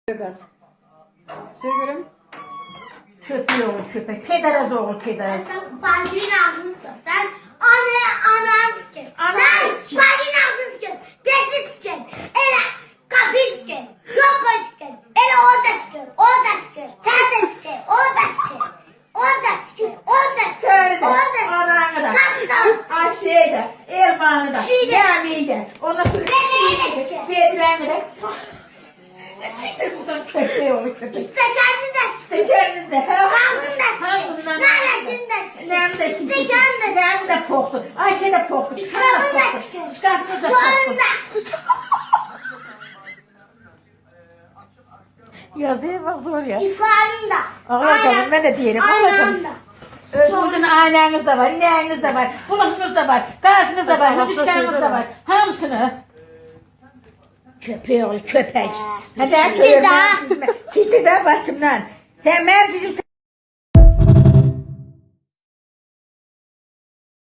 Gögat. Söylüyorum. Köpeği oğul köpek. Pederaz oğul pederaz. Sen bacının ağzını sıkın. Sen ananı sıkın. Sen bacının ağzını sıkın. Bezi sıkın. Ele kapıyı sıkın. Yok sıkın. Ele o da sıkın. O da sıkın. Sen de sıkın. O da sıkın. O da sıkın. O da sıkın. Söyle de. O da sıkın. Ananı da. Kaptan. Ayşe'yi de. Elmanı da. Şeyi de. Yemeği de. Ondan sonra Bebeği de sıkın. Bebeğini de. Siktir buradan köpeği oğul köpek. İstekenini de sıkın. Seçerinizde. Havını da sıkın. Havuzundan. Naletini de sıkın. Nem de siktir. İstekenini de sıkın. Nem de poktu. Ayşe de poktu. İslam'ın da sıkın. Çıkartsız da Soğanını poktu. da. Yazıya bak zor ya. İflarını da. Ağlatalım ben de diyelim. Aynen Ağlatalım. da. Özgür'ün aynanız da var, ineğiniz de var, buluşunuz da var, gazınız da var, hüdüşkanınız da var. Hamısını. Köpeği oğlu köpek. Hadi Siktir daha. Siktir daha başımdan. Sen benim cicim